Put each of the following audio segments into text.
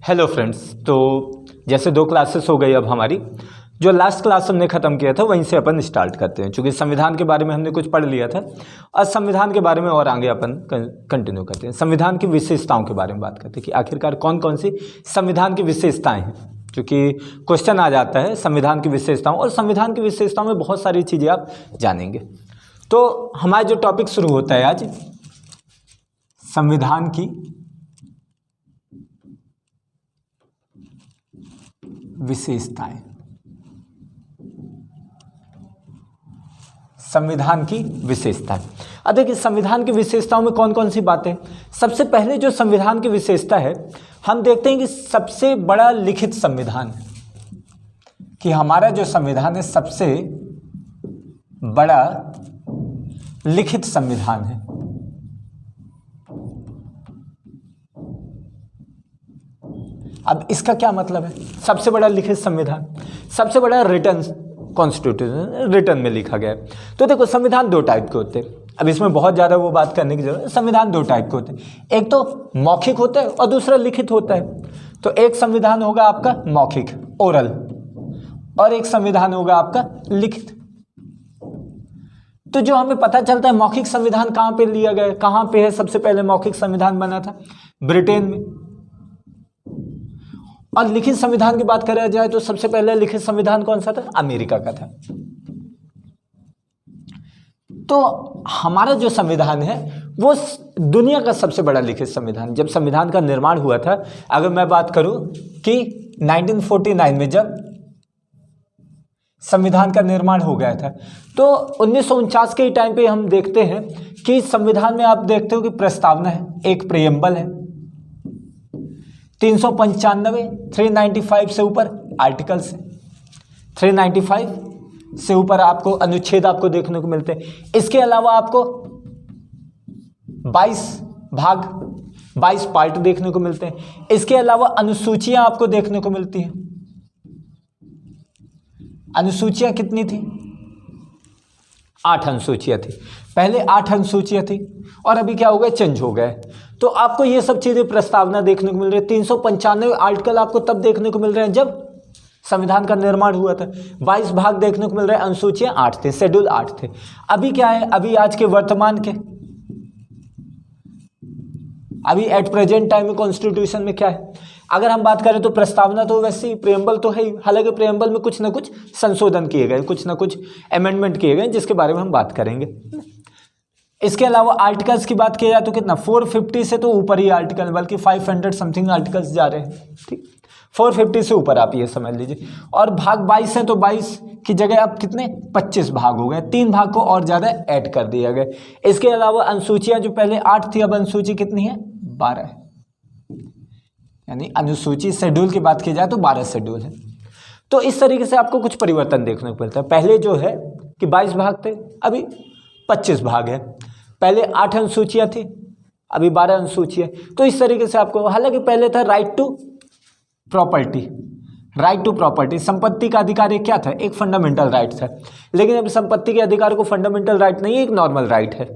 Hello friends. तो जैसे 2 classes हो गई अब हमारी, जो लास्ट क्लास हमने ख़त्म किया था वहीं से अपन स्टार्ट करते हैं। चूँकि संविधान के बारे में हमने कुछ पढ़ लिया था और संविधान के बारे में और आगे अपन कंटिन्यू करते हैं। संविधान की विशेषताओं के बारे में बात करते हैं कि आखिरकार कौन कौन सी संविधान की विशेषताएँ हैं। क्योंकि क्वेश्चन आ जाता है संविधान की विशेषताओं, और संविधान की विशेषताओं में बहुत सारी चीज़ें आप जानेंगे। तो हमारा जो टॉपिक शुरू होता है आज, संविधान की विशेषताएं। संविधान की विशेषताएं। अब देखिए संविधान की विशेषताओं में कौन कौन सी बातें। सबसे पहले जो संविधान की विशेषता है, हम देखते हैं कि सबसे बड़ा लिखित संविधान है, कि हमारा जो संविधान है सबसे बड़ा लिखित संविधान है। अब इसका क्या मतलब है? सबसे बड़ा लिखित संविधान, सबसे बड़ा रिटर्न कॉन्स्टिट्यूशन, रिटर्न में लिखा गया है। तो देखो संविधान 2 टाइप के होते हैं। अब इसमें बहुत ज़्यादा वो बात करने की जरूरत है। संविधान 2 टाइप के होते हैं, एक तो मौखिक होता है और दूसरा लिखित होता है। तो एक संविधान होगा आपका मौखिक, ओरल, और एक संविधान होगा आपका लिखित। तो जो हमें पता चलता है मौखिक संविधान कहाँ पे लिया गया, कहाँ पे है, सबसे पहले मौखिक संविधान बना था ब्रिटेन में। और लिखित संविधान की बात करा जाए तो सबसे पहले लिखित संविधान कौन सा था? अमेरिका का था। तो हमारा जो संविधान है वो दुनिया का सबसे बड़ा लिखित संविधान। जब संविधान का निर्माण हुआ था, अगर मैं बात करूं कि 1949 में जब संविधान का निर्माण हो गया था, तो 1949 के टाइम पे हम देखते हैं कि संविधान में आप देखते हो कि प्रस्तावना है, एक प्रेम्बल है, 395 395 से ऊपर आर्टिकल्स हैं, 395 से ऊपर आपको अनुच्छेद आपको देखने को मिलते हैं। इसके अलावा आपको 22 भाग, 22 पार्ट देखने को मिलते हैं। इसके अलावा अनुसूचियां आपको देखने को मिलती हैं। अनुसूचियां कितनी थी? 8 अनुसूचियां थी। पहले 8 अनुसूचियां थी और अभी क्या हो गया, चेंज हो गए। तो आपको ये सब चीजें प्रस्तावना देखने को मिल रही है। 395 आर्टिकल आपको तब देखने को मिल रहे हैं जब संविधान का निर्माण हुआ था। 22 भाग देखने को मिल रहे हैं, अनुसूचियां 8 थे, शेड्यूल 8 थे। अभी क्या है, अभी आज के वर्तमान के, अभी एट प्रेजेंट टाइम में कॉन्स्टिट्यूशन में क्या है, अगर हम बात करें तो प्रस्तावना तो वैसे ही, प्रेम्बल तो है ही। हालांकि प्रेम्बल में कुछ ना कुछ संशोधन किए गए, कुछ ना कुछ अमेंडमेंट किए गए, जिसके बारे में हम बात करेंगे। इसके अलावा आर्टिकल्स की बात की जाए तो कितना, 450 से तो ऊपर ही आर्टिकल, बल्कि 500 समथिंग आर्टिकल्स जा रहे हैं। ठीक, 450 से ऊपर आप ये समझ लीजिए। और भाग 22 है तो 22 की जगह अब कितने, 25 भाग हो गए। 3 भाग को और ज़्यादा ऐड कर दिया गया। इसके अलावा अनुसूचियाँ जो पहले 8 थी, अब अनुसूची कितनी है, 12 है। यानी अनुसूची शेड्यूल की बात की जाए तो 12 शेड्यूल है। तो इस तरीके से आपको कुछ परिवर्तन देखने को मिलता है। पहले जो है कि 22 भाग थे, अभी 25 भाग है। पहले 8 अनुसूचियाँ थी, अभी 12 अनुसूचियाँ। तो इस तरीके से आपको, हालांकि पहले था right to property, right to property, संपत्ति का अधिकार एक क्या था, एक फंडामेंटल राइट था। लेकिन अब संपत्ति के अधिकार को फंडामेंटल राइट नहीं, एक नॉर्मल राइट है।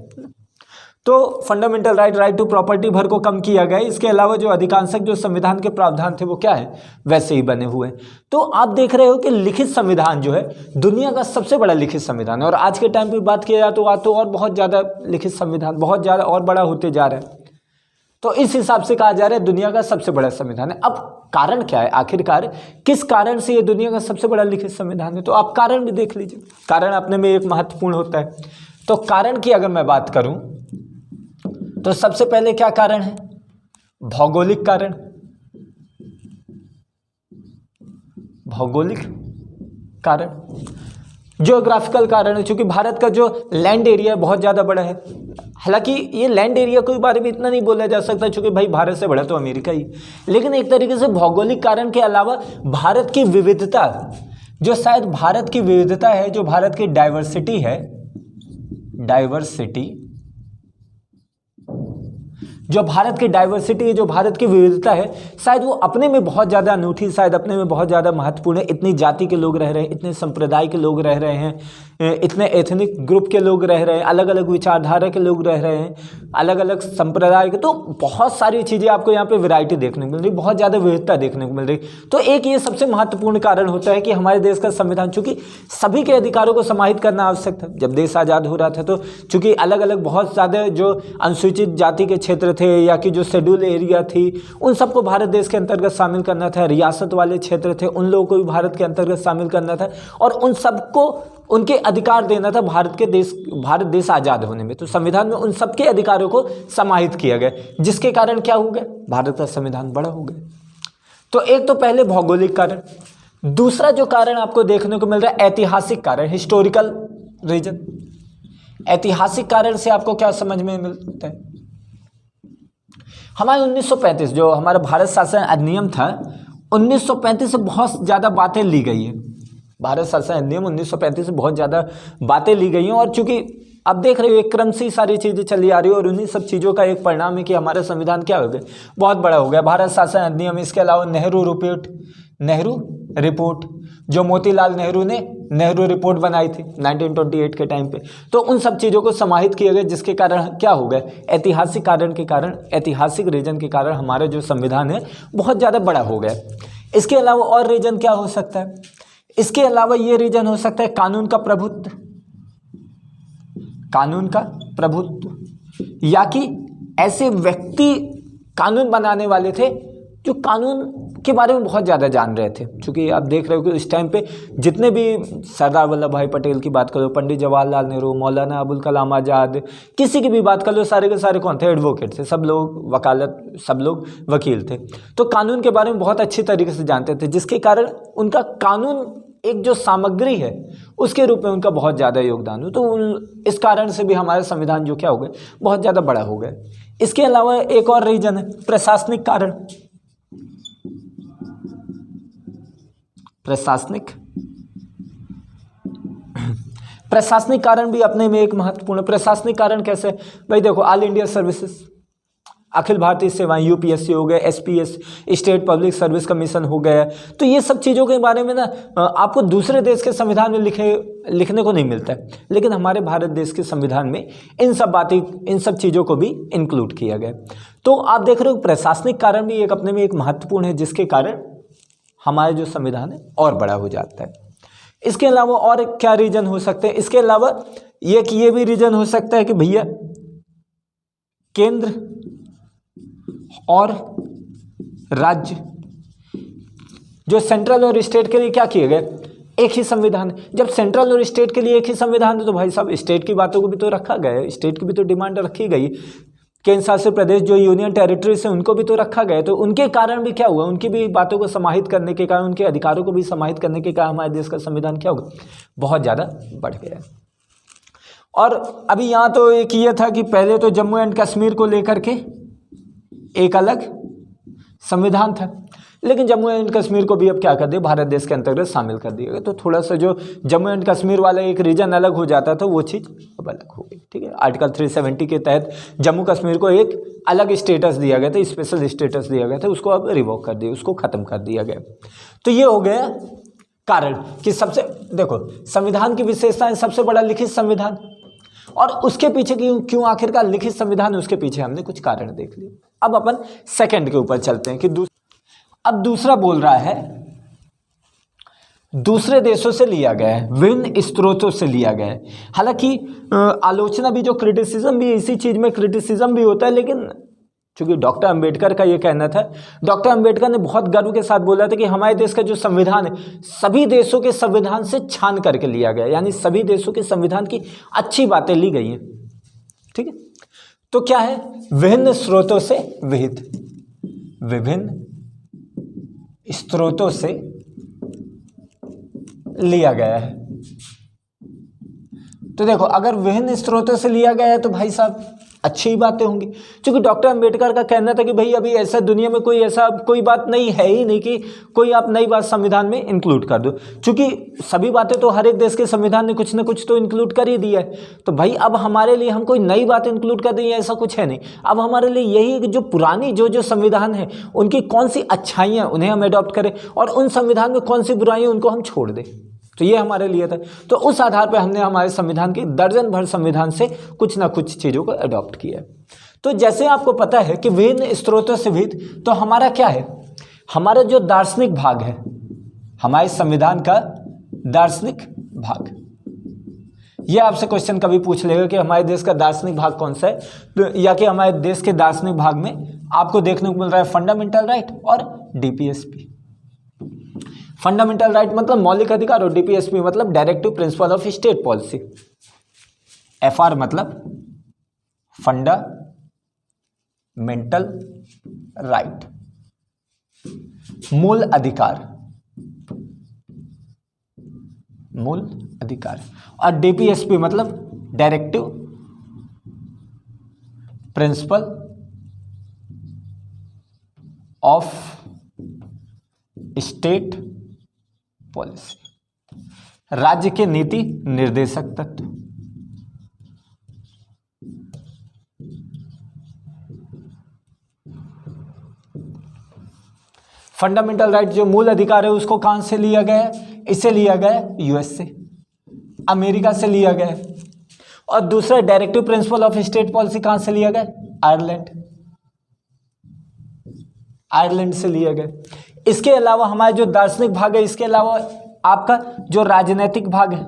तो fundamental right, right to property भर को कम किया गया। इसके अलावा जो अधिकांशक जो संविधान के प्रावधान थे वो क्या है, वैसे ही बने हुए हैं। तो आप देख रहे हो कि लिखित संविधान जो है दुनिया का सबसे बड़ा लिखित संविधान है। और आज के टाइम पे बात किया जाए तो आज तो और बहुत ज़्यादा लिखित संविधान बहुत ज़्यादा और बड़ा होते जा रहा है। तो इस हिसाब से कहा जा रहा है दुनिया का सबसे बड़ा संविधान है। अब कारण क्या है, आखिरकार किस कारण से ये दुनिया का सबसे बड़ा लिखित संविधान है, तो आप कारण भी देख लीजिए। कारण अपने में एक महत्वपूर्ण होता है। तो कारण की अगर मैं बात करूं तो सबसे पहले क्या कारण है, भौगोलिक कारण। भौगोलिक कारण, जियोग्राफिकल कारण है, क्योंकि भारत का जो लैंड एरिया है बहुत ज़्यादा बड़ा है। हालांकि ये लैंड एरिया के बारे में इतना नहीं बोला जा सकता, क्योंकि भाई भारत से बड़ा तो अमेरिका ही। लेकिन एक तरीके से भौगोलिक कारण के अलावा भारत की विविधता, जो शायद भारत की विविधता है, जो भारत की डाइवर्सिटी है, डाइवर्सिटी जो भारत की डाइवर्सिटी है, जो भारत की विविधता है, शायद वो अपने में बहुत ज़्यादा अनूठी, शायद अपने में बहुत ज़्यादा महत्वपूर्ण है। इतनी जाति के लोग रह रहे हैं, इतने संप्रदाय के लोग रह रहे हैं, इतने एथनिक ग्रुप के लोग रह रहे हैं, अलग अलग विचारधारा के लोग रह रहे हैं, अलग अलग संप्रदाय के, तो बहुत सारी चीज़ें आपको यहाँ पे वैरायटी देखने को मिल रही, बहुत ज़्यादा विविधता देखने को मिल रही। तो एक ये सबसे महत्वपूर्ण कारण होता है कि हमारे देश का संविधान, चूँकि सभी के अधिकारों को समाहित करना आवश्यक था जब देश आज़ाद हो रहा था, तो चूँकि अलग अलग बहुत ज़्यादा जो अनुसूचित जाति के क्षेत्र थे या कि जो शेड्यूल एरिया थी, उन सबको भारत देश के अंतर्गत शामिल करना था। रियासत वाले क्षेत्र थे, उन लोगों को भी भारत के अंतर्गत शामिल करना था और उन सबको उनके अधिकार देना था भारत देश आज़ाद होने में। तो संविधान में उन सबके अधिकारों को समाहित किया गया, जिसके कारण क्या हो गया, भारत का संविधान बड़ा हो गया। तो एक तो पहले भौगोलिक कारण, दूसरा जो कारण आपको देखने को मिल रहा है ऐतिहासिक कारण, हिस्टोरिकल रीजन। ऐतिहासिक कारण से आपको क्या समझ में मिलता है, हमारे 1935 जो हमारा भारत शासन अधिनियम था, 1935 से बहुत ज़्यादा बातें ली गई है। भारत शासन अधिनियम 1935 से बहुत ज़्यादा बातें ली गई हैं और चूंकि अब देख रहे हो एक क्रम से ही सारी चीज़ें चली आ रही है और उन्हीं सब चीज़ों का एक परिणाम है कि हमारा संविधान क्या हो गया, बहुत बड़ा हो गया। भारत शासन अधिनियम, इसके अलावा नेहरू रिपोर्ट जो मोतीलाल नेहरू ने नेहरू रिपोर्ट बनाई थी 1928 के टाइम पे, तो उन सब चीज़ों को समाहित किया गया, जिसके कारण क्या हो गया, ऐतिहासिक कारण के कारण, ऐतिहासिक रीजन के कारण हमारा जो संविधान है बहुत ज़्यादा बड़ा हो गया। इसके अलावा और रीजन क्या हो सकता है, इसके अलावा ये रीजन हो सकता है कानून का प्रभुत्व, या कि ऐसे व्यक्ति कानून बनाने वाले थे जो कानून के बारे में बहुत ज़्यादा जान रहे थे। क्योंकि आप देख रहे हो कि इस टाइम पे जितने भी सरदार वल्लभ भाई पटेल की बात करो, पंडित जवाहरलाल नेहरू, मौलाना अबुल कलाम आज़ाद, किसी की भी बात कर लो, सारे के सारे कौन थे, एडवोकेट थे, सब लोग वकील थे। तो कानून के बारे में बहुत अच्छी तरीके से जानते थे, जिसके कारण उनका कानून एक जो सामग्री है उसके रूप में उनका बहुत ज़्यादा योगदान हो। तो इस कारण से भी हमारा संविधान जो क्या हो गया, बहुत ज़्यादा बड़ा हो गया। इसके अलावा एक और रीजन है प्रशासनिक कारण। प्रशासनिक कारण भी अपने में एक महत्वपूर्ण। प्रशासनिक कारण कैसे, भाई देखो, all India services, Akhil Bharatiya सेवाएं, यूपीएससी हो गए, SPS, state public service commission हो गया। तो ये सब चीज़ों के बारे में ना आपको दूसरे देश के संविधान में लिखने को नहीं मिलता है, लेकिन हमारे भारत देश के संविधान में इन सब चीज़ों को भी इंक्लूड किया गया। तो आप देख रहे हो प्रशासनिक कारण भी एक अपने में एक महत्वपूर्ण है, जिसके कारण हमारा जो संविधान है और बड़ा हो जाता है। इसके अलावा और क्या रीजन हो सकते हैं, इसके अलावा ये भी रीजन हो सकता है कि भैया केंद्र और राज्य, जो सेंट्रल और स्टेट के लिए क्या किए गए, एक ही संविधान। जब सेंट्रल और स्टेट के लिए एक ही संविधान है तो भाई साहब स्टेट की बातों को भी तो रखा गया है, स्टेट की भी तो डिमांड रखी गई। केंद्र शासित प्रदेश जो यूनियन टेरिटरीज है उनको भी तो रखा गया, तो उनके कारण भी क्या हुआ, उनकी भी बातों को समाहित करने के कारण, उनके अधिकारों को भी समाहित करने के कारण हमारे देश का संविधान क्या होगा, बहुत ज़्यादा बढ़ गया है। और अभी यहाँ तो एक ये था कि पहले तो जम्मू एंड कश्मीर को लेकर के एक अलग संविधान था, लेकिन जम्मू एंड कश्मीर को भी अब क्या कर दिया, भारत देश के अंतर्गत शामिल कर दिया गया। तो थोड़ा सा जो जम्मू एंड कश्मीर वाला एक रीजन अलग हो जाता था, वो चीज़ अब अलग हो गई। ठीक है, आर्टिकल 370 के तहत जम्मू कश्मीर को एक अलग स्टेटस दिया गया था, स्पेशल स्टेटस दिया गया था, उसको अब रिवोक कर दिया, उसको ख़त्म कर दिया गया। तो ये हो गया कारण कि सबसे, देखो, संविधान की विशेषताएं, सबसे बड़ा लिखित संविधान, और उसके पीछे क्यों आखिरकार लिखित संविधान, उसके पीछे हमने कुछ कारण देख लिए। अब अपन सेकंड के ऊपर चलते हैं कि अब दूसरा बोल रहा है दूसरे देशों से लिया गया है, विभिन्न स्रोतों से लिया गया है। हालांकि आलोचना भी, जो क्रिटिसिज्म भी, इसी चीज में क्रिटिसिज्म भी होता है, लेकिन चूंकि डॉक्टर अंबेडकर का ये कहना था, डॉक्टर अंबेडकर ने बहुत गर्व के साथ बोला था कि हमारे देश का जो संविधान है सभी देशों के संविधान से छान करके लिया गया, यानी सभी देशों के संविधान की अच्छी बातें ली गई हैं। ठीक है, तो क्या है, विभिन्न स्रोतों से विहित, विभिन्न स्रोतों से लिया गया है। तो देखो, अगर विभिन्न स्रोतों से लिया गया है तो भाई साहब अच्छी ही बातें होंगी, क्योंकि डॉक्टर अंबेडकर का कहना था कि भाई अभी ऐसा दुनिया में कोई बात नहीं है ही नहीं कि कोई आप नई बात संविधान में इंक्लूड कर दो, क्योंकि सभी बातें तो हर एक देश के संविधान ने कुछ ना कुछ तो इंक्लूड कर ही दिया है। तो भाई अब हमारे लिए हम कोई नई बात इंक्लूड कर दें ऐसा कुछ है नहीं। अब हमारे लिए यही है कि जो पुरानी जो संविधान है उनकी कौन सी अच्छाइयाँ उन्हें हम अडॉप्ट करें और उन संविधान में कौन सी बुराइयाँ उनको हम छोड़ दें। तो ये हमारे लिए था। तो उस आधार पर हमने हमारे संविधान की दर्जन भर संविधान से कुछ ना कुछ चीज़ों को अडॉप्ट किया है। तो जैसे आपको पता है कि विभिन्न स्रोतों से भी, तो हमारा क्या है, हमारा जो दार्शनिक भाग है, हमारे संविधान का दार्शनिक भाग, ये आपसे क्वेश्चन कभी पूछ लेगा कि हमारे देश का दार्शनिक भाग कौन सा है, तो या कि हमारे देश के दार्शनिक भाग में आपको देखने को मिल रहा है फंडामेंटल राइट और डीपीएसपी। फंडामेंटल राइट मतलब मौलिक अधिकार और डीपीएसपी मतलब directive principle of state policy. FR मतलब फंडामेंटल राइट, मूल अधिकार, मूल अधिकार। और डीपीएसपी मतलब directive principle of state policy, राज्य के नीति निर्देशक तत्व। फंडामेंटल राइट जो मूल अधिकार है उसको कहां से लिया गया है, इसे लिया गया है यूएस से, अमेरिका से लिया गया है। और दूसरा directive principle of state policy कहां से लिया गया, आयरलैंड, आयरलैंड से लिया गया। इसके अलावा हमारा जो दार्शनिक भाग है, इसके अलावा आपका जो राजनीतिक भाग है,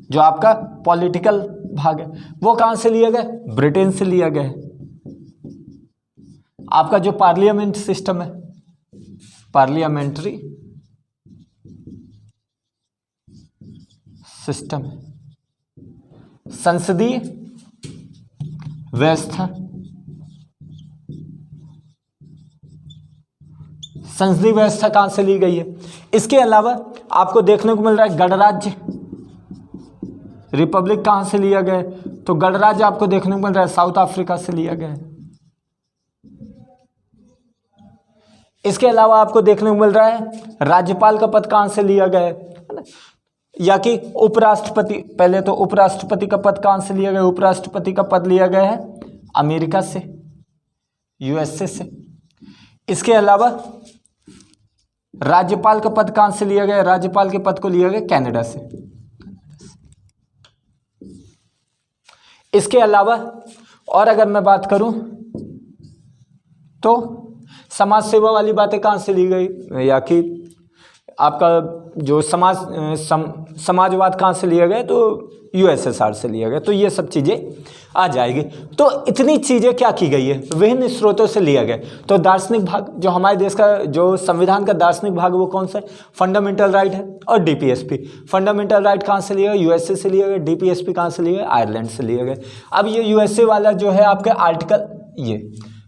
जो आपका पॉलिटिकल भाग है, वो कहां से लिया गया, ब्रिटेन से लिया गया है। आपका जो पार्लियामेंट सिस्टम है, पार्लियामेंट्री सिस्टम है, संसदीय व्यवस्था, संसदीय व्यवस्था कहां से ली गई है। इसके अलावा आपको देखने को मिल रहा है गणराज्य, रिपब्लिक कहां से लिया गया है, तो गणराज्य आपको देखने को मिल रहा है साउथ अफ्रीका से लिया गया है। इसके अलावा आपको देखने को मिल रहा है राज्यपाल का पद कहां से लिया गया है, या कि उपराष्ट्रपति, पहले तो उपराष्ट्रपति का पद कहां से लिया गया, उपराष्ट्रपति का पद लिया गया है अमेरिका से, यूएसए से। इसके अलावा राज्यपाल का पद कहां से लिया गया, राज्यपाल के पद को लिया गया कनाडा से। इसके अलावा और अगर मैं बात करूं तो समाज सेवा वाली बातें कहां से ली गई, या कि आपका जो समाजवाद कहां से लिया गया, तो यूएसएसआर से लिया गया। तो ये सब चीजें आ जाएगी। तो इतनी चीजें क्या की गई है, विभिन्न स्रोतों से लिया गया। तो दार्शनिक भाग जो हमारे देश का जो संविधान का दार्शनिक भाग वो कौन सा है, फंडामेंटल राइट है और डीपीएसपी। फंडामेंटल राइट कहां से लिया गया, यूएसए से लिया गया। डीपीएसपी कहां से लिया गया, आयरलैंड से लिया गया। अब ये यूएसए वाला जो है आपके आर्टिकल, ये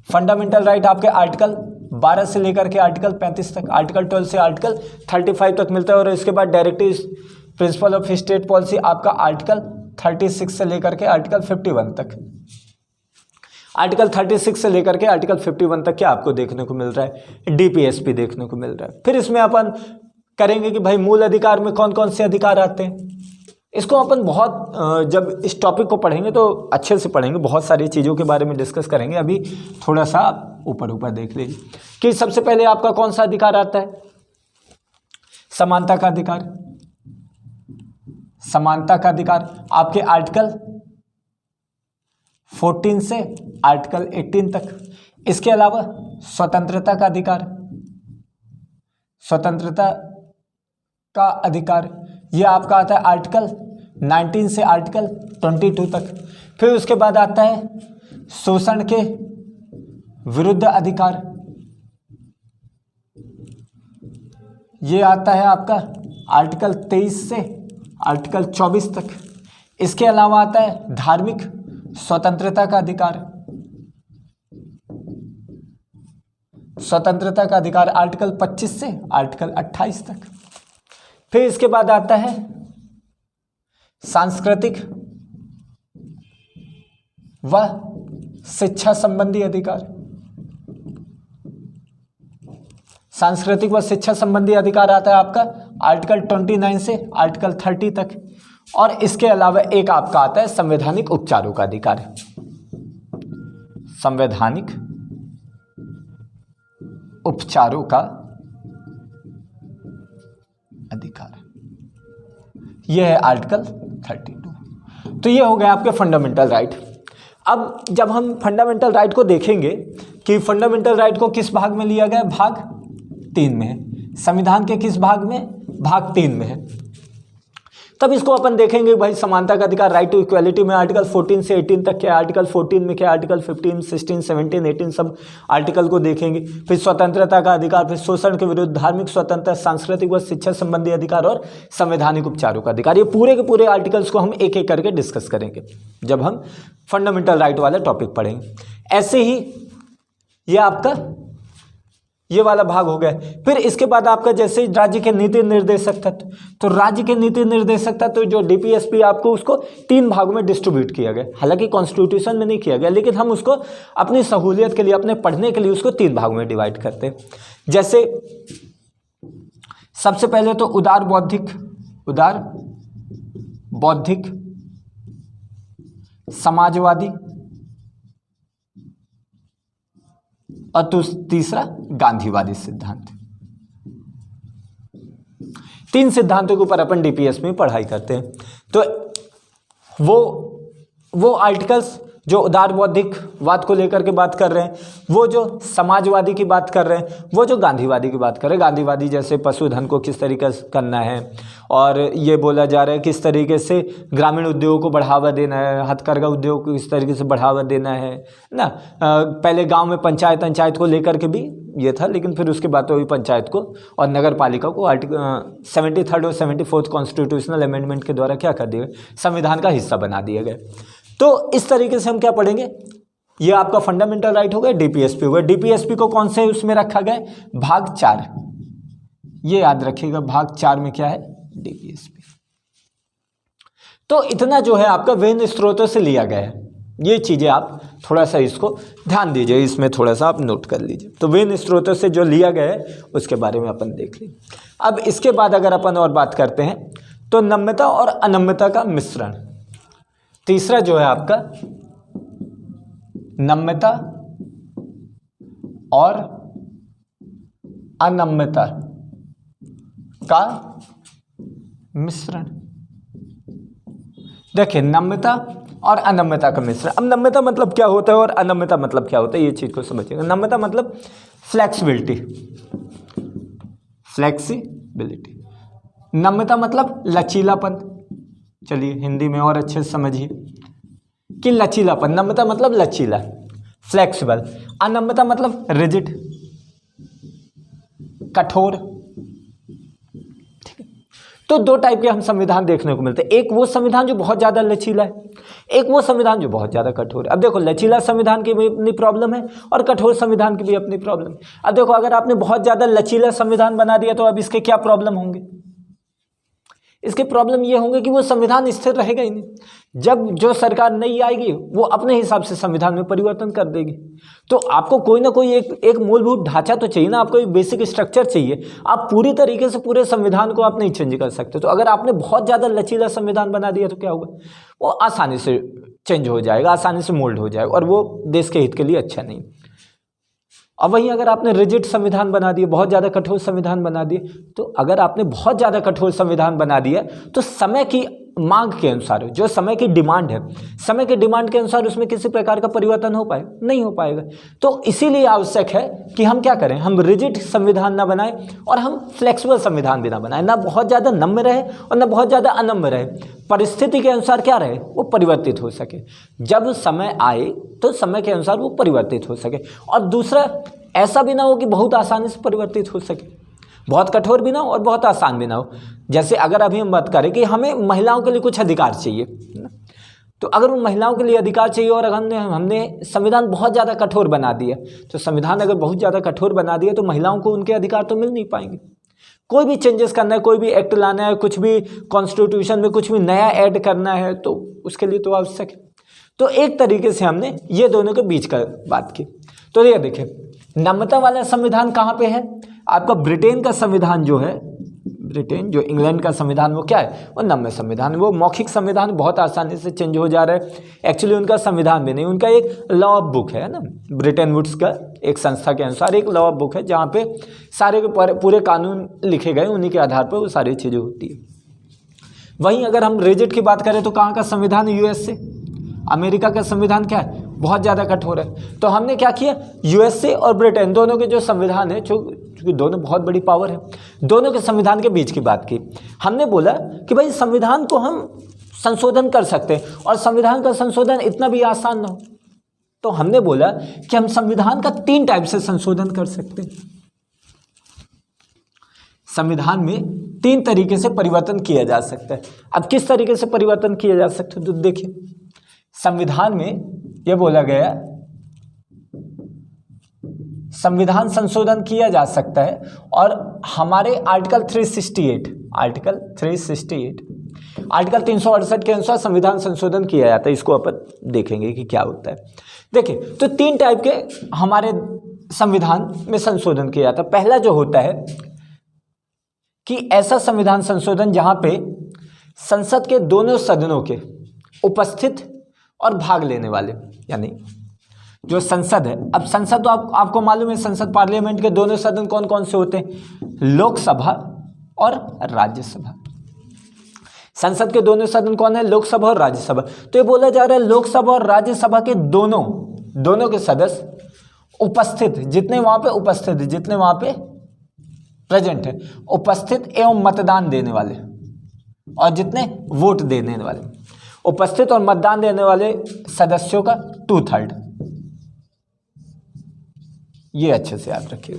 फंडामेंटल राइट आपके आर्टिकल 12 से लेकर के आर्टिकल 35 तक, आर्टिकल 12 से आर्टिकल 35 तक मिलता है। और इसके बाद directive principle of state policy आपका आर्टिकल 36 से लेकर के आर्टिकल 51 तक, आर्टिकल 36 से लेकर के आर्टिकल 51 तक क्या आपको देखने को मिल रहा है, डीपीएसपी देखने को मिल रहा है। फिर इसमें अपन करेंगे कि भाई मूल अधिकार में कौन कौन से अधिकार आते हैं। इसको अपन बहुत जब इस टॉपिक को पढ़ेंगे तो अच्छे से पढ़ेंगे, बहुत सारी चीज़ों के बारे में डिस्कस करेंगे। अभी थोड़ा सा ऊपर ऊपर देख लीजिए कि सबसे पहले आपका कौन सा अधिकार आता है, समानता का अधिकार। समानता का अधिकार आपके आर्टिकल 14 से आर्टिकल 18 तक। इसके अलावा स्वतंत्रता का अधिकार, स्वतंत्रता का अधिकार ये आपका आता है आर्टिकल 19 से आर्टिकल 22 तक। फिर उसके बाद आता है शोषण के विरुद्ध अधिकार, ये आता है आपका आर्टिकल 23 से आर्टिकल 24 तक। इसके अलावा आता है धार्मिक स्वतंत्रता का अधिकार, स्वतंत्रता का अधिकार आर्टिकल 25 से आर्टिकल 28 तक। फिर इसके बाद आता है सांस्कृतिक व शिक्षा संबंधी अधिकार, सांस्कृतिक व शिक्षा संबंधी अधिकार आता है आपका आर्टिकल 29 से आर्टिकल 30 तक। और इसके अलावा एक आपका आता है संवैधानिक उपचारों का अधिकार, संवैधानिक उपचारों का अधिकार, यह है आर्टिकल 32। तो ये हो गया आपके फंडामेंटल राइट। अब जब हम फंडामेंटल राइट को देखेंगे कि फंडामेंटल राइट को किस भाग में लिया गया, भाग 3 में है। संविधान के किस भाग में, भाग 3 में है। तब इसको अपन देखेंगे भाई समानता का अधिकार, राइट टू इक्वालिटी में आर्टिकल 14 से 18 तक क्या है, आर्टिकल 14 में क्या है, आर्टिकल 15, 16, 17, 18 सब आर्टिकल को देखेंगे। फिर स्वतंत्रता का अधिकार, फिर शोषण के विरुद्ध, धार्मिक स्वतंत्रता, सांस्कृतिक व शिक्षा संबंधी अधिकार और संवैधानिक उपचारों का अधिकार। ये पूरे के पूरे आर्टिकल्स को हम एक एक करके डिस्कस करेंगे जब हम फंडामेंटल राइट वाला टॉपिक पढ़ेंगे। ऐसे ही ये आपका ये वाला भाग हो गया। फिर इसके बाद आपका जैसे राज्य के नीति निर्देशक तत्व, तो राज्य के नीति निर्देशक तत्व जो डीपीएसपी आपको उसको 3 भागों में डिस्ट्रीब्यूट किया गया। हालांकि कॉन्स्टिट्यूशन में नहीं किया गया, लेकिन हम उसको अपनी सहूलियत के लिए, अपने पढ़ने के लिए उसको 3 भागों में डिवाइड करते हैं। जैसे सबसे पहले तो उदार बौद्धिक समाजवादी और तीसरा गांधीवादी सिद्धांत। 3 सिद्धांतों के ऊपर अपन डीपीएस में पढ़ाई करते हैं। तो वो आर्टिकल्स जो उदार बौद्धिकवाद को लेकर के बात कर रहे हैं, वो जो समाजवादी की बात कर रहे हैं, वो जो गांधीवादी की बात कर रहे हैं, गांधीवादी जैसे पशुधन को किस तरीके से करना है, और ये बोला जा रहा है किस तरीके से ग्रामीण उद्योगों को बढ़ावा देना है, हथकरघा उद्योग को किस तरीके से बढ़ावा देना है ना। पहले गांव में पंचायत को लेकर के भी ये था, लेकिन फिर उसके बाद तो वही पंचायत को और नगर पालिका को आर्टिकल 73 और 74 कॉन्स्टिट्यूशनल अमेंडमेंट के द्वारा क्या कर दिया, संविधान का हिस्सा बना दिया गया। तो इस तरीके से हम क्या पढ़ेंगे, ये आपका फंडामेंटल राइट हो गया, डीपीएसपी हो गया। डीपीएसपी को कौन से उसमें रखा गया, भाग 4, ये याद रखिएगा, भाग 4 में क्या है, डीपीएसपी। तो इतना जो है आपका विभिन्न स्रोतों से लिया गया है। ये चीजें आप थोड़ा सा इसको ध्यान दीजिए, इसमें थोड़ा सा आप नोट कर लीजिए। तो विभिन्न स्रोतों से जो लिया गया है उसके बारे में अपन देख लें। अब इसके बाद अगर अपन और बात करते हैं तो नम्यता और अनम्यता का मिश्रण, तीसरा जो है आपका नम्यता और अनम्यता का मिश्रण। देखिए नम्यता और अनम्यता का मिश्रण। अब नम्यता मतलब क्या होता है और अनम्यता मतलब क्या होता है, ये चीज को समझिएगा। नम्यता मतलब फ्लेक्सिबिलिटी, नम्यता मतलब लचीलापन। चलिए हिंदी में और अच्छे से समझिए कि लचीलापन, नम्यता मतलब लचीला, फ्लेक्सिबल। अनम्यता मतलब रिजिड, कठोर। ठीक है, तो 2 टाइप के हम संविधान देखने को मिलते हैं। एक वो संविधान जो बहुत ज्यादा लचीला है, एक वो संविधान जो बहुत ज्यादा कठोर है। अब देखो लचीला संविधान की भी अपनी प्रॉब्लम है और कठोर संविधान की भी अपनी प्रॉब्लम है। अब देखो अगर आपने बहुत ज्यादा लचीला संविधान बना दिया तो अब इसके क्या प्रॉब्लम होंगे, इसके प्रॉब्लम ये होंगे कि वो संविधान स्थिर रहेगा ही नहीं। जब जो सरकार नई आएगी वो अपने हिसाब से संविधान में परिवर्तन कर देगी। तो आपको कोई ना कोई एक मूलभूत ढांचा तो चाहिए ना, आपको एक बेसिक स्ट्रक्चर चाहिए। आप पूरी तरीके से पूरे संविधान को आप नहीं चेंज कर सकते। तो अगर आपने बहुत ज़्यादा लचीला संविधान बना दिया तो क्या होगा, वो आसानी से चेंज हो जाएगा, आसानी से मोल्ड हो जाएगा और वो देश के हित के लिए अच्छा नहीं। अब वहीं अगर आपने रिजिड संविधान बना दिए, बहुत ज़्यादा कठोर संविधान बना दिए, तो अगर आपने बहुत ज़्यादा कठोर संविधान बना दिया तो समय की मांग के अनुसार, जो समय की डिमांड है, समय के डिमांड के अनुसार उसमें किसी प्रकार का परिवर्तन हो पाएगा, नहीं हो पाएगा। तो इसीलिए आवश्यक है कि हम क्या करें, हम रिजिड संविधान ना बनाएं और हम फ्लेक्सिबल संविधान भी ना बनाएं, ना बहुत ज़्यादा नम्य रहे और ना बहुत ज़्यादा अनम्य रहे। परिस्थिति के अनुसार क्या रहे, वो परिवर्तित हो सके। जब समय आए तो समय के अनुसार वो परिवर्तित हो सके। और दूसरा, ऐसा भी ना हो कि बहुत आसानी से परिवर्तित हो सके, बहुत कठोर भी ना हो और बहुत आसान भी ना हो। जैसे अगर अभी हम बात करें कि हमें महिलाओं के लिए कुछ अधिकार चाहिए, तो अगर उन महिलाओं के लिए अधिकार चाहिए और अगर हमने संविधान बहुत ज़्यादा कठोर बना दिया, तो संविधान अगर बहुत ज़्यादा कठोर बना दिया तो महिलाओं को उनके अधिकार तो मिल नहीं पाएंगे। कोई भी चेंजेस करना है, कोई भी एक्ट लाना है, कुछ भी कॉन्स्टिट्यूशन में कुछ भी नया ऐड करना है, तो उसके लिए तो आवश्यक है। तो एक तरीके से हमने ये दोनों के बीच का बात की। तो ये देखिए, नम्यता वाला संविधान कहाँ पे है? आपका ब्रिटेन का संविधान जो है, ब्रिटेन जो इंग्लैंड का संविधान, वो क्या है? वो नम्य संविधान, वो मौखिक संविधान, बहुत आसानी से चेंज हो जा रहा है। एक्चुअली उनका संविधान भी नहीं, उनका एक लॉ ऑफ बुक है ना, ब्रिटेन वुड्स का एक संस्था के अनुसार एक लॉ ऑफ बुक है जहाँ पे सारे के पूरे कानून लिखे गए, उन्हीं के आधार पर वो सारी चीज़ें होती है। वहीं अगर हम रेजिट की बात करें तो कहाँ का संविधान? यूएस से। अमेरिका का संविधान क्या है? बहुत ज़्यादा कठोर है। तो हमने क्या किया, यूएसए और ब्रिटेन दोनों के जो संविधान है, क्योंकि दोनों बहुत बड़ी पावर है, दोनों के संविधान के बीच की बात की। हमने बोला कि भाई संविधान को हम संशोधन कर सकते हैं और संविधान का संशोधन इतना भी आसान ना हो, तो हमने बोला कि हम संविधान का 3 टाइप से संशोधन कर सकते हैं। संविधान में 3 तरीके से परिवर्तन किया जा सकता है। अब किस तरीके से परिवर्तन किया जा सकता है तो देखिए, संविधान में यह बोला गया संविधान संशोधन किया जा सकता है और हमारे आर्टिकल 368 आर्टिकल 368 के अनुसार संविधान संशोधन किया जाता है। इसको अपन देखेंगे कि क्या होता है। देखिए, तो 3 टाइप के हमारे संविधान में संशोधन किया जाता है। पहला जो होता है कि ऐसा संविधान संशोधन जहां पे संसद के दोनों सदनों के उपस्थित और भाग लेने वाले, यानी जो संसद है, अब संसद तो आपको मालूम है, संसद पार्लियामेंट के दोनों सदन कौन कौन से होते हैं? लोकसभा और राज्यसभा। संसद के दोनों सदन कौन है? लोकसभा और राज्यसभा। तो ये बोला जा रहा है लोकसभा और राज्यसभा के दोनों के सदस्य उपस्थित, जितने वहां पे प्रेजेंट है, उपस्थित एवं मतदान देने वाले, और जितने वोट देने वाले, उपस्थित और मतदान देने वाले सदस्यों का 2/3। ये अच्छे से याद रखिए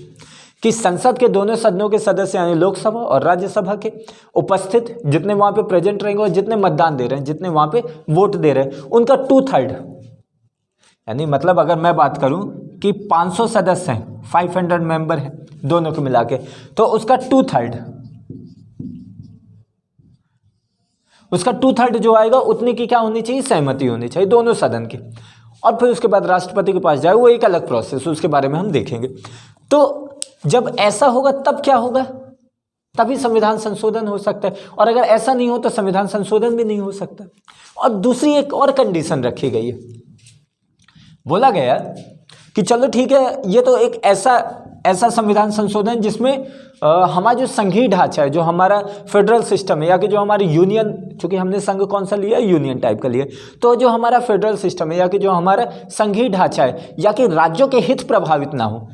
कि संसद के दोनों सदनों के सदस्य यानी लोकसभा और राज्यसभा के उपस्थित, जितने वहां पे प्रेजेंट रहेंगे और जितने मतदान दे रहे हैं, जितने वहां पे वोट दे रहे हैं, उनका 2/3, यानी मतलब अगर मैं बात करूं कि 500 सदस्य हैं, 500 मेंबर हैं दोनों को मिला के, तो उसका 2/3 जो आएगा उतनी की क्या होनी चाहिए? सहमति होनी चाहिए दोनों सदन की। और फिर उसके बाद राष्ट्रपति के पास जाए, वो एक अलग प्रोसेस, उसके बारे में हम देखेंगे। तो जब ऐसा होगा तब क्या होगा? तभी संविधान संशोधन हो सकता है, और अगर ऐसा नहीं हो तो संविधान संशोधन भी नहीं हो सकता। और दूसरी एक और कंडीशन रखी गई है, बोला गया कि चलो ठीक है, ये तो एक ऐसा संविधान संशोधन जिसमें हमारा जो संघीय ढांचा है, जो हमारा फेडरल सिस्टम है, या कि जो हमारी यूनियन, चूंकि हमने संघ कौन सा लिया? यूनियन टाइप का लिया, तो जो हमारा फेडरल सिस्टम है या कि जो हमारा संघीय ढांचा है, या कि राज्यों के हित प्रभावित ना हो,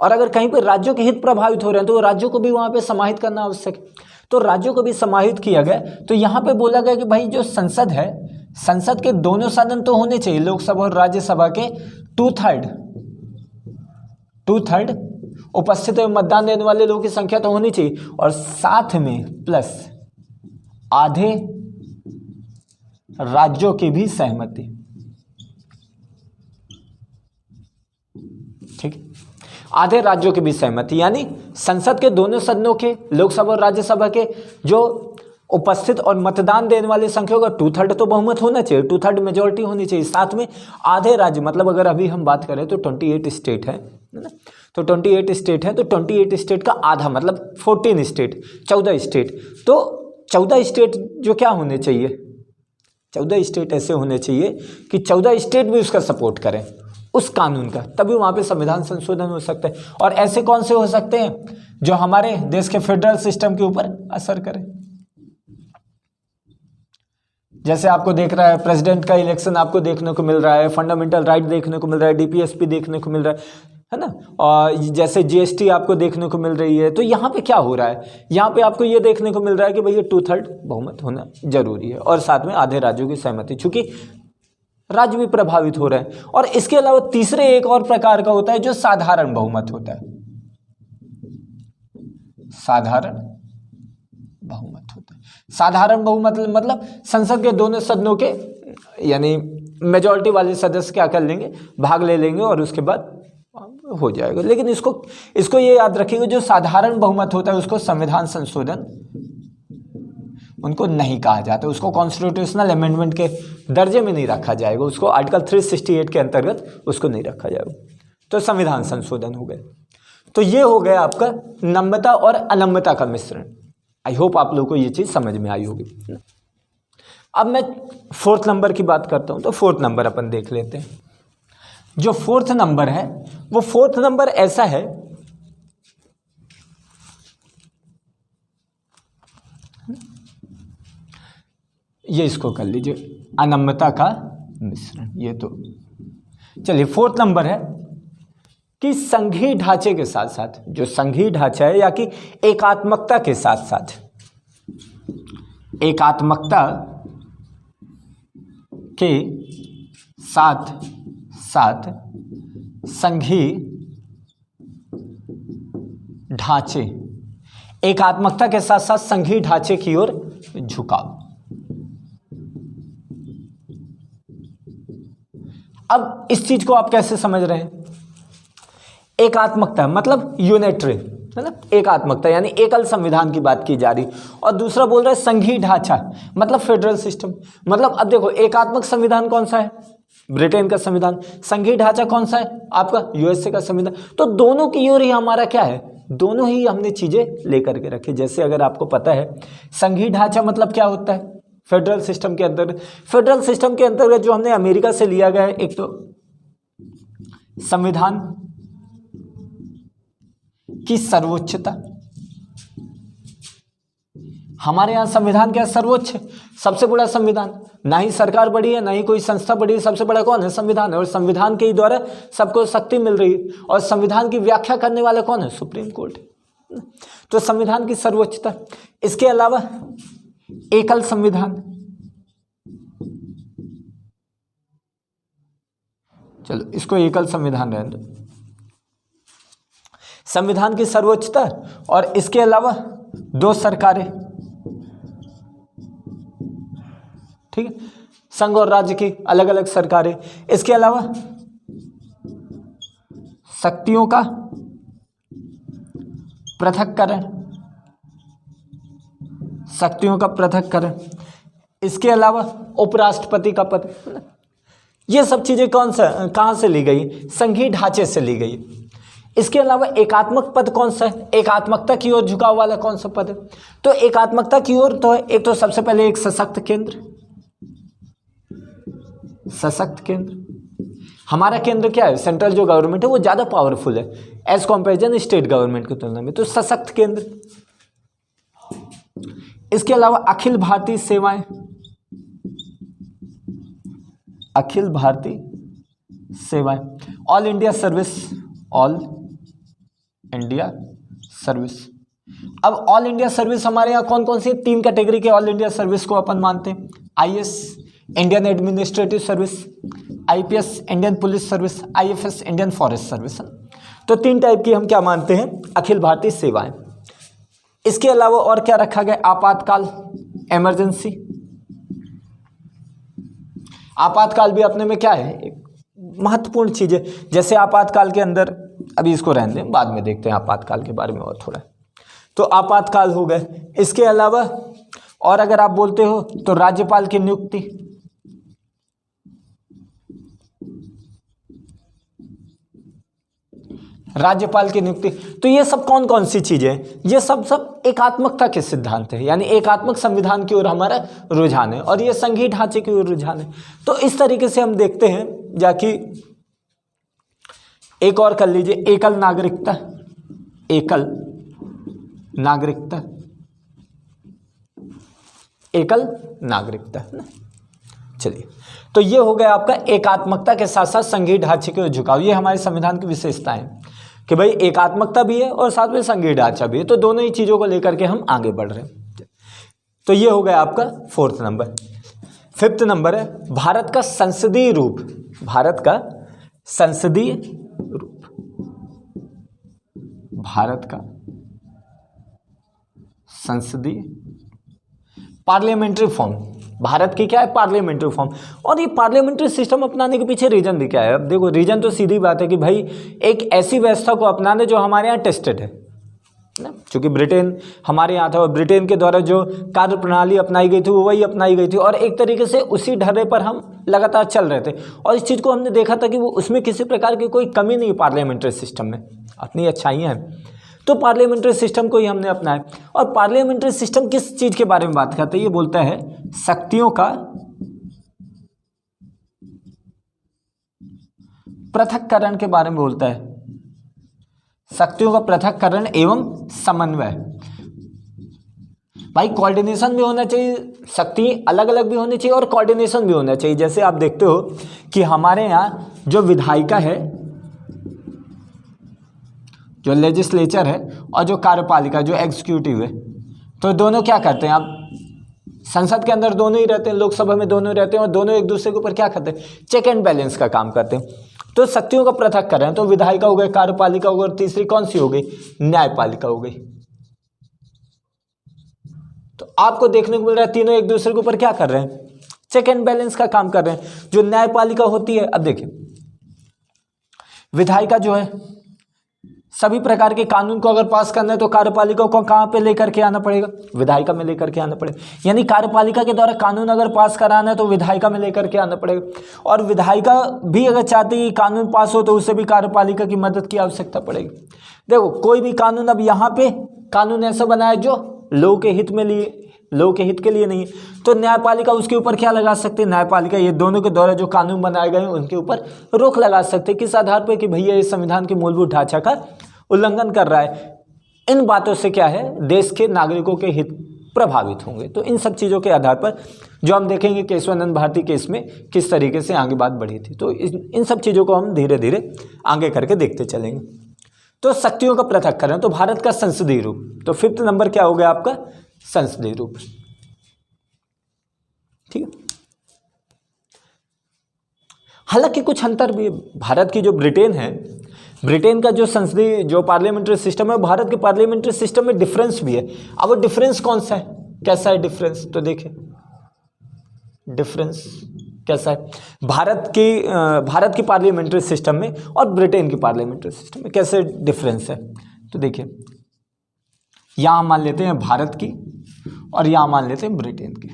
और अगर कहीं पर राज्यों के हित प्रभावित हो रहे हैं तो राज्यों को भी वहां पे समाहित करना आवश्यक है। तो राज्यों को भी समाहित किया गया। तो यहाँ पे बोला गया कि भाई जो संसद है, संसद के दोनों सदन तो होने चाहिए, लोकसभा और राज्यसभा के 2/3 उपस्थित एवं मतदान देने वाले लोगों की संख्या तो होनी चाहिए, और साथ में प्लस आधे राज्यों की भी सहमति। ठीक है, आधे राज्यों की भी सहमति, यानी संसद के दोनों सदनों के, लोकसभा और राज्यसभा के जो उपस्थित और मतदान देने वाली संख्या का 2/3 तो बहुमत होना चाहिए, 2/3 मेजोरिटी होनी चाहिए। साथ में आधे राज्य, मतलब अगर अभी हम बात करें तो 28 स्टेट है ना, तो 28 स्टेट है, तो 28 स्टेट का आधा मतलब 14 स्टेट, 14 स्टेट। तो 14 स्टेट जो क्या होने चाहिए? 14 स्टेट ऐसे होने चाहिए कि 14 स्टेट भी उसका सपोर्ट करें, उस कानून का, तभी वहां पे संविधान संशोधन हो सकता है। और ऐसे कौन से हो सकते हैं? जो हमारे देश के फेडरल सिस्टम के ऊपर असर करें। जैसे आपको देख रहा है, प्रेसिडेंट का इलेक्शन आपको देखने को मिल रहा है, फंडामेंटल राइट देखने को मिल रहा है, डीपीएसपी देखने को मिल रहा है ना, और जैसे जीएसटी आपको देखने को मिल रही है। तो यहाँ पे क्या हो रहा है? यहाँ पे आपको ये देखने को मिल रहा है कि भैया 2/3 बहुमत होना जरूरी है, और साथ में आधे राज्यों की सहमति, चूंकि राज्य भी प्रभावित हो रहे हैं। और इसके अलावा तीसरे एक और प्रकार का होता है जो साधारण बहुमत होता है। साधारण बहुमत होता है। साधारण बहुमत मतलब संसद के दोनों सदनों के, यानी मेजॉरिटी वाले सदस्य क्या कर लेंगे? भाग ले लेंगे, और उसके बाद हो जाएगा। लेकिन इसको ये याद रखिएगा, जो साधारण बहुमत होता है उसको संविधान संशोधन उनको नहीं कहा जाता, उसको कॉन्स्टिट्यूशनल अमेंडमेंट के दर्जे में नहीं रखा जाएगा, उसको आर्टिकल 368 के अंतर्गत उसको नहीं रखा जाएगा। तो संविधान संशोधन हो गए। तो ये हो गया आपका नम्यता और अनम्यता का मिश्रण। आई होप आप लोगों को ये चीज़ समझ में आई होगी। अब मैं फोर्थ नंबर की बात करता हूँ, तो फोर्थ नंबर अपन देख लेते हैं। जो फोर्थ नंबर है वो फोर्थ नंबर ऐसा है ये इसको कर लीजिए, अनम्यता का मिश्रण। ये तो चलिए फोर्थ नंबर है कि संघीय ढांचे के साथ साथ, जो संघीय ढांचा है या कि एकात्मकता के साथ साथ, एकात्मकता के साथ साथ संघीय ढांचे, एकात्मकता के साथ साथ संघीय ढांचे की ओर झुकाव। अब इस चीज को आप कैसे समझ रहे हैं? एकात्मकता मतलब यूनिटरी, है ना, एकात्मकता यानी एकल संविधान की बात की जा रही, और दूसरा बोल रहा है संघीय ढांचा मतलब फेडरल सिस्टम। मतलब अब देखो एकात्मक संविधान कौन सा है? ब्रिटेन का संविधान। संघीय ढांचा कौन सा है? आपका यूएसए का संविधान। तो दोनों की ओर ही हमारा क्या है, दोनों ही हमने चीजें लेकर के रखी। जैसे अगर आपको पता है संघीय ढांचा मतलब क्या होता है, फेडरल सिस्टम के अंतर्गत, फेडरल सिस्टम के अंतर्गत जो हमने अमेरिका से लिया गया है, एक तो संविधान की सर्वोच्चता। हमारे यहां संविधान क्या सर्वोच्च है, सबसे बड़ा संविधान, ना ही सरकार बड़ी है ना ही कोई संस्था बड़ी है, सबसे बड़ा कौन है? संविधान है। और संविधान के ही द्वारा सबको शक्ति मिल रही है, और संविधान की व्याख्या करने वाला कौन है? सुप्रीम कोर्ट है। तो संविधान की सर्वोच्चता। इसके अलावा एकल संविधान, चलो इसको एकल संविधान रहने दो, संविधान की सर्वोच्चता, और इसके अलावा दो सरकारें, ठीक है, संघ और राज्य की अलग अलग सरकारें। इसके अलावा शक्तियों का पृथक्करण, शक्तियों का पृथक्करण। इसके अलावा उपराष्ट्रपति का पद। ये सब चीजें कहां से ली गई? संघीय ढांचे से ली गई। इसके अलावा एकात्मक पद कौन सा है? एकात्मकता की ओर झुकाव वाला कौन सा पद है? तो एकात्मकता की ओर तो है एक तो सबसे पहले एक सशक्त केंद्र, सशक्त केंद्र। हमारा केंद्र क्या है? सेंट्रल जो गवर्नमेंट है वो ज्यादा पावरफुल है एज कंपेरिजन स्टेट गवर्नमेंट की तुलना में, तो सशक्त केंद्र। इसके अलावा अखिल भारतीय सेवाएं, अखिल भारतीय सेवाएं, all India service, all India service. अब ऑल इंडिया सर्विस हमारे यहाँ कौन कौन सी? 3 कैटेगरी के ऑल इंडिया सर्विस को अपन मानते हैं। IAS Indian administrative service, IPS Indian police service, IFS Indian forest service. तो 3 टाइप की हम क्या मानते हैं? अखिल भारतीय सेवाएं। इसके अलावा और क्या रखा गया? आपातकाल, इमरजेंसी। आपातकाल भी अपने में क्या है? एक महत्वपूर्ण चीज है। जैसे आपातकाल के अंदर, अभी इसको रहने दें, बाद में देखते हैं आपातकाल के बारे में और थोड़ा। तो आपातकाल हो गए। इसके अलावा और अगर आप बोलते हो तो राज्यपाल की नियुक्ति, राज्यपाल की नियुक्ति। तो ये सब कौन कौन सी चीजें हैं? ये सब एकात्मकता के सिद्धांत है, यानी एकात्मक संविधान की ओर हमारा रुझान है, और ये संघीय ढांचे की ओर रुझान है। तो इस तरीके से हम देखते हैं जाकि एक और कर लीजिए, एकल नागरिकता, एकल नागरिकता, एकल नागरिकता। चलिए, तो ये हो गया आपका एकात्मकता के साथ साथ संघीय ढांचे के झुकाव। ये हमारे संविधान की विशेषताएं कि भाई एकात्मकता भी है और साथ में संघीय ढांचा भी है, तो दोनों ही चीजों को लेकर के हम आगे बढ़ रहे हैं। तो ये हो गया आपका 4th नंबर। 5th नंबर है भारत का संसदीय रूप, भारत का संसदीय रूप, भारत का संसदीय पार्लियामेंट्री फॉर्म। भारत की क्या है? Parliamentary form. और ये पार्लियामेंट्री सिस्टम अपनाने के पीछे रीजन भी क्या है? अब देखो, रीजन तो सीधी बात है कि भाई एक ऐसी व्यवस्था को अपनाने जो हमारे यहाँ टेस्टेड है ना, क्योंकि ब्रिटेन हमारे यहाँ था और ब्रिटेन के द्वारा जो कार्य प्रणाली अपनाई गई थी वो वही अपनाई गई थी और एक तरीके से उसी ढर्रे पर हम लगातार चल रहे थे और इस चीज़ को हमने देखा था कि वो उसमें किसी प्रकार की कोई कमी नहीं पार्लियामेंट्री सिस्टम में, अपनी अच्छाइयाँ हैं, तो पार्लियामेंट्री सिस्टम को ही हमने अपनाया। और पार्लियामेंट्री सिस्टम किस चीज़ के बारे में बात करता है, ये बोलता है शक्तियों का पृथक्करण के बारे में बोलता है, शक्तियों का पृथक्करण एवं समन्वय। भाई कोऑर्डिनेशन भी होना चाहिए, शक्ति अलग अलग भी होनी चाहिए और कोऑर्डिनेशन भी होना चाहिए। जैसे आप देखते हो कि हमारे यहाँ जो विधायिका है, जो लेजिस्लेचर है और जो कार्यपालिका जो एग्जीक्यूटिव है, तो दोनों क्या करते हैं, आप संसद के अंदर दोनों ही रहते हैं, लोकसभा में दोनों रहते हैं और दोनों एक दूसरे के ऊपर क्या करते हैं, चेक एंड बैलेंस का काम करते हैं। तो शक्तियों का पृथक्करण, तो विधायिका हो गई, कार्यपालिका हो गई और तीसरी कौन सी हो गई, न्यायपालिका हो गई। तो आपको देखने को मिल रहा है तीनों एक दूसरे के ऊपर क्या कर रहे हैं, चेक एंड बैलेंस का काम कर रहे हैं। जो न्यायपालिका होती है, अब देखिए विधायिका जो है सभी प्रकार के कानून को अगर पास करना है तो कार्यपालिका को कहाँ पे लेकर के आना पड़ेगा, विधायिका में लेकर के आना पड़ेगा। यानी कार्यपालिका के द्वारा कानून अगर पास कराना है तो विधायिका में लेकर के आना पड़ेगा और विधायिका भी अगर चाहती है कि कानून पास हो तो उसे भी कार्यपालिका की मदद की आवश्यकता पड़ेगी। देखो कोई भी कानून, अब यहाँ पे कानून ऐसा बना है जो लोगों के हित में लिए, लोगों के हित के लिए नहीं है, तो न्यायपालिका उसके ऊपर क्या लगा सकते हैं, न्यायपालिका ये दोनों के द्वारा जो कानून बनाए गए हैं उनके ऊपर रोक लगा सकते हैं। किस आधार पर कि भैया ये संविधान के मूलभूत ढांचा का उल्लंघन कर रहा है। इन बातों से क्या है, देश के नागरिकों के हित प्रभावित होंगे। तो इन सब चीज़ों के आधार पर जो हम देखेंगे केशवानंद भारती केस में किस तरीके से आगे बात बढ़ी थी, तो इन सब चीज़ों को हम धीरे धीरे आगे करके देखते चलेंगे। तो शक्तियों का पृथक्करण, तो भारत का संसदीय रूप, तो 5th नंबर क्या हो गया आपका, संसदीय रूप। ठीक है, हालांकि कुछ अंतर भी है। भारत की जो ब्रिटेन है, ब्रिटेन का जो संसदीय जो पार्लियामेंट्री सिस्टम है, भारत के पार्लियामेंट्री सिस्टम में डिफरेंस भी है। अब वो डिफरेंस कौन सा है, कैसा है डिफरेंस, तो देखिए डिफरेंस कैसा है भारत की पार्लियामेंट्री सिस्टम में और ब्रिटेन की पार्लियामेंट्री सिस्टम में कैसे डिफरेंस है। तो देखिए यहाँ मान लेते हैं भारत की और यहाँ मान लेते हैं ब्रिटेन की,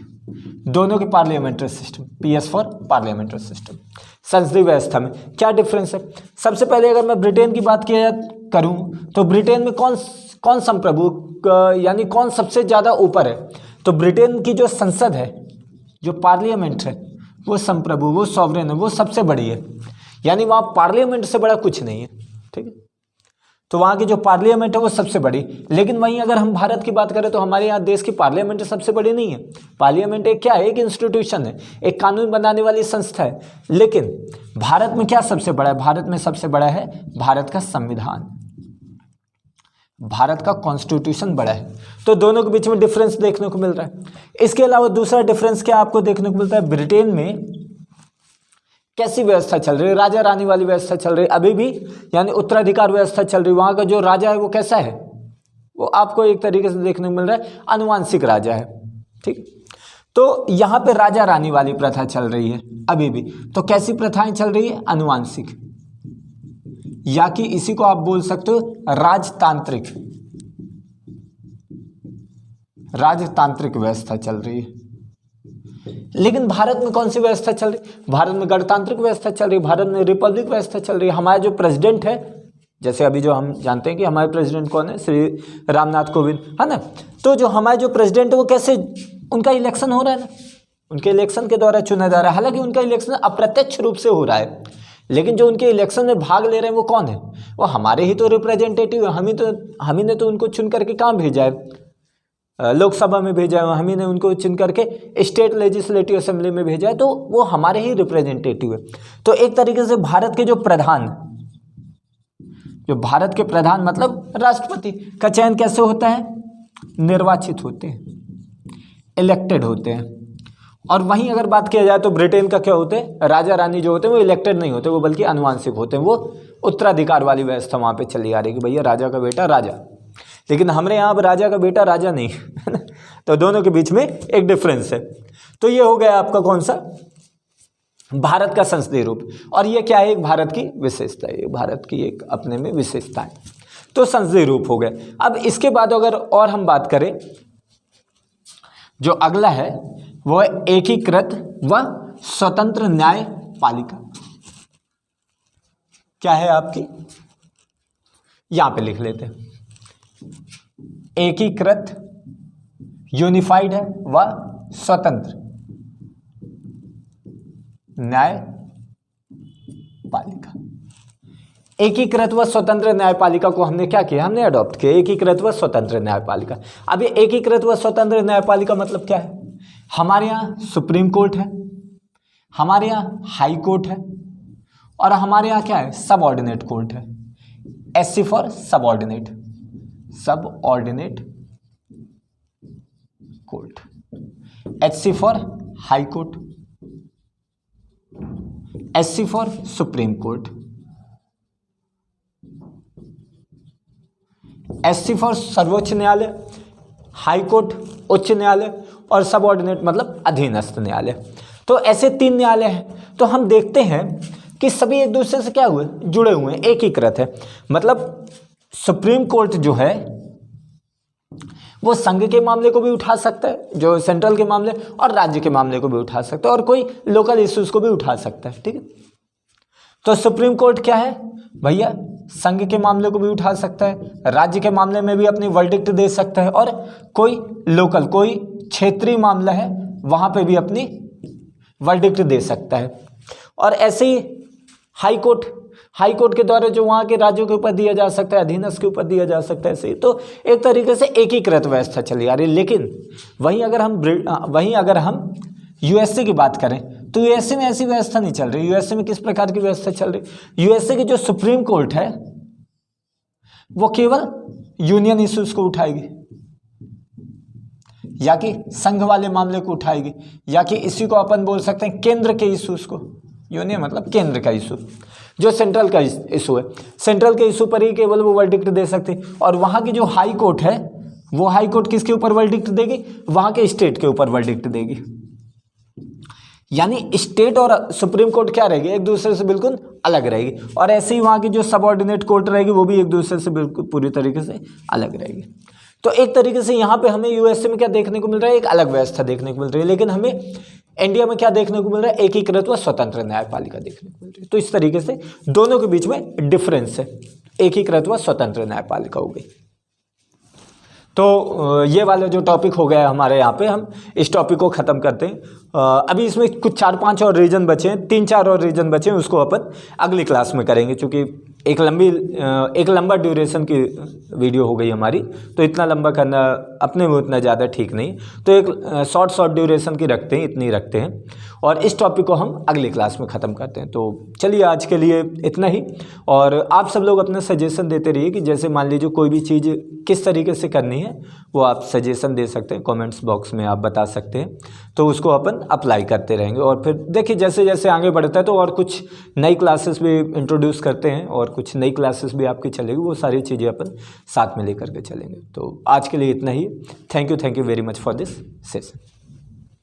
दोनों के parliamentary system, PS for parliamentary system, संसदीय व्यवस्था में क्या डिफरेंस है। सबसे पहले अगर मैं ब्रिटेन की बात किया करूं तो ब्रिटेन में कौन संप्रभु यानी कौन सबसे ज़्यादा ऊपर है, तो ब्रिटेन की जो संसद है, जो पार्लियामेंट है, वो संप्रभु, वो सॉवरेन है, वो सबसे बड़ी है। यानी वहाँ पार्लियामेंट से बड़ा कुछ नहीं है। ठीक है, तो वहाँ की जो पार्लियामेंट है वो सबसे बड़ी। लेकिन वहीं अगर हम भारत की बात करें तो हमारे यहाँ देश की पार्लियामेंट सबसे बड़ी नहीं है। पार्लियामेंट एक क्या है, एक इंस्टीट्यूशन है, एक कानून बनाने वाली संस्था है। लेकिन भारत में क्या सबसे बड़ा है, भारत में सबसे बड़ा है भारत का संविधान, भारत का कॉन्स्टिट्यूशन बड़ा है। तो दोनों के बीच में डिफरेंस देखने को मिल रहा है। इसके अलावा दूसरा डिफरेंस क्या आपको देखने को मिलता है, ब्रिटेन में कैसी व्यवस्था चल रही है, राजा रानी वाली व्यवस्था चल रही है अभी भी, यानी उत्तराधिकार व्यवस्था चल रही है। वहाँ का जो राजा है वो कैसा है, वो आपको एक तरीके से देखने को मिल रहा है आनुवांशिक राजा है। ठीक, तो यहाँ पे राजा रानी वाली प्रथा चल रही है अभी भी। तो कैसी प्रथाएं चल रही है, आनुवांशिक, या कि इसी को आप बोल सकते हो राजतांत्रिक व्यवस्था चल रही है। लेकिन भारत में कौन सी व्यवस्था चल रही, भारत में गणतांत्रिक व्यवस्था चल रही है, भारत में रिपब्लिक व्यवस्था चल रही है। हमारा जो प्रेसिडेंट है, जैसे अभी जो हम जानते हैं कि हमारे प्रेसिडेंट कौन है, श्री रामनाथ कोविंद, है ना। तो जो हमारे जो प्रेसिडेंट है वो कैसे, उनका इलेक्शन हो रहा है ना, उनके इलेक्शन के द्वारा चुना जा रहा है। हालांकि उनका इलेक्शन अप्रत्यक्ष रूप से हो रहा है, लेकिन जो उनके इलेक्शन में भाग ले रहे हैं वो कौन है, वो हमारे ही तो रिप्रेजेंटेटिव है। हम ही ने तो उनको चुन करके कहाँ भेजा है, लोकसभा में भेजा है, हम ही ने उनको चुन करके स्टेट लेजिस्लेटिव असेंबली में भेजा है, तो वो हमारे ही रिप्रेजेंटेटिव है। तो एक तरीके से भारत के जो भारत के प्रधान मतलब राष्ट्रपति का चयन कैसे होता है, निर्वाचित होते हैं, इलेक्टेड होते हैं। और वहीं अगर बात किया जाए तो ब्रिटेन का क्या होते हैं, राजा रानी जो होते हैं वो इलेक्टेड नहीं होते, वो बल्कि आनुवांशिक होते हैं। वो उत्तराधिकार वाली व्यवस्था वहाँ पे चली आ रही है कि भैया राजा का बेटा राजा, लेकिन हमारे यहाँ अब राजा का बेटा राजा नहीं है ना। तो दोनों के बीच में एक डिफरेंस है। तो ये हो गया आपका कौन सा, भारत का संसदीय रूप। और ये क्या है, एक भारत की विशेषता है, भारत की एक अपने में विशेषता है। तो संसदीय रूप हो गए। अब इसके बाद अगर और हम बात करें, जो अगला है वो है एकीकृत व स्वतंत्र न्यायपालिका। क्या है आपकी, यहां पे लिख लेते हैं, एकीकृत यूनिफाइड है व स्वतंत्र न्यायपालिका। एकीकृत व स्वतंत्र न्यायपालिका को हमने क्या किया, हमने अडॉप्ट किया, एकीकृत व स्वतंत्र न्यायपालिका। अब ये एकीकृत व स्वतंत्र न्यायपालिका मतलब क्या है, हमारे यहाँ सुप्रीम कोर्ट है, हमारे यहाँ हाई कोर्ट है, और हमारे यहाँ क्या है, सबऑर्डिनेट कोर्ट है। SC for subordinate, subordinate court. HC for high court, SC for supreme court, SC for सर्वोच्च न्यायालय, हाई कोर्ट उच्च न्यायालय, और सबऑर्डिनेट मतलब अधीनस्थ न्यायालय। तो ऐसे 3 न्यायालय हैं। तो हम देखते हैं कि सभी एक दूसरे से क्या हुए, जुड़े हुए हैं, एकीकृत है। मतलब सुप्रीम कोर्ट जो है वो संघ के मामले को भी उठा सकता है, जो सेंट्रल के मामले, और राज्य के मामले को भी उठा सकता है, और कोई लोकल इश्यूज को भी उठा सकता है। ठीक है, तो सुप्रीम कोर्ट क्या है भैया, संघ के मामले को भी उठा सकता है, राज्य के मामले में भी अपनी वर्डिक्ट दे सकता है, और कोई लोकल, कोई क्षेत्रीय मामला है वहां पे भी अपनी वर्डिक्ट दे सकता है। और ऐसे ही हाई कोर्ट, हाई कोर्ट के द्वारा जो वहाँ के राज्यों के ऊपर दिया जा सकता है, अधीनस्थ के ऊपर दिया जा सकता है। ऐसे तो एक तरीके से एकीकृत व्यवस्था चली आ रही है। लेकिन वहीं अगर हम यूएसए की बात करें तो यूएसए में ऐसी व्यवस्था नहीं चल रही। यूएसए में किस प्रकार की व्यवस्था चल रही, यूएसए की जो सुप्रीम कोर्ट है वो केवल यूनियन इश्यूज को उठाएगी, या कि संघ वाले मामले को उठाएगी, या कि इसी को अपन बोल सकते हैं केंद्र के इश्यूज को। यूनियन मतलब केंद्र का इशू, जो सेंट्रल का इशू है, सेंट्रल के इशू पर ही केवल वो वर्डिक्ट दे सकते। और वहाँ की जो हाई कोर्ट है वो हाई कोर्ट किसके ऊपर वर्डिक्ट देगी, वहाँ के स्टेट के ऊपर वर्डिक्ट देगी। यानी स्टेट और सुप्रीम कोर्ट क्या रहेगी, एक दूसरे से बिल्कुल अलग रहेगी। और ऐसे ही वहाँ की जो सबऑर्डिनेट कोर्ट रहेगी वो भी एक दूसरे से बिल्कुल पूरी तरीके से अलग रहेगी। तो एक तरीके से यहाँ पे हमें यूएसए में क्या देखने को मिल रहा है, एक अलग व्यवस्था देखने को मिल रही है। लेकिन हमें इंडिया में क्या देखने को मिल रहा है, एकीकृत व स्वतंत्र न्यायपालिका देखने को मिल रही है। तो इस तरीके से दोनों के बीच में डिफरेंस है, एकीकृत व स्वतंत्र न्यायपालिका हो गई। तो ये वाला जो टॉपिक हो गया हमारे यहाँ पे, हम इस टॉपिक को ख़त्म करते हैं। अभी इसमें कुछ 4-5 और रीजन बचे हैं, 3-4 और रीजन बचे हैं, उसको अपन अगली क्लास में करेंगे। क्योंकि एक लंबा ड्यूरेशन की वीडियो हो गई हमारी, तो इतना लंबा करना अपने में उतना ज़्यादा ठीक नहीं। तो एक शॉर्ट ड्यूरेशन की रखते हैं, इतनी रखते हैं, और इस टॉपिक को हम अगली क्लास में ख़त्म करते हैं। तो चलिए आज के लिए इतना ही। और आप सब लोग अपना सजेशन देते रहिए कि जैसे मान लीजिए कोई भी चीज़ किस तरीके से करनी है, वो आप सजेशन दे सकते हैं, कमेंट्स बॉक्स में आप बता सकते हैं। तो उसको अपन अप्लाई करते रहेंगे। और फिर देखिए जैसे जैसे आगे बढ़ता है तो और कुछ नई क्लासेस भी इंट्रोड्यूस करते हैं, और कुछ नई क्लासेस भी आपकी चलेगी, वो सारी चीज़ें अपन साथ में लेकर के चलेंगे। तो आज के लिए इतना ही। Thank you very much for this session.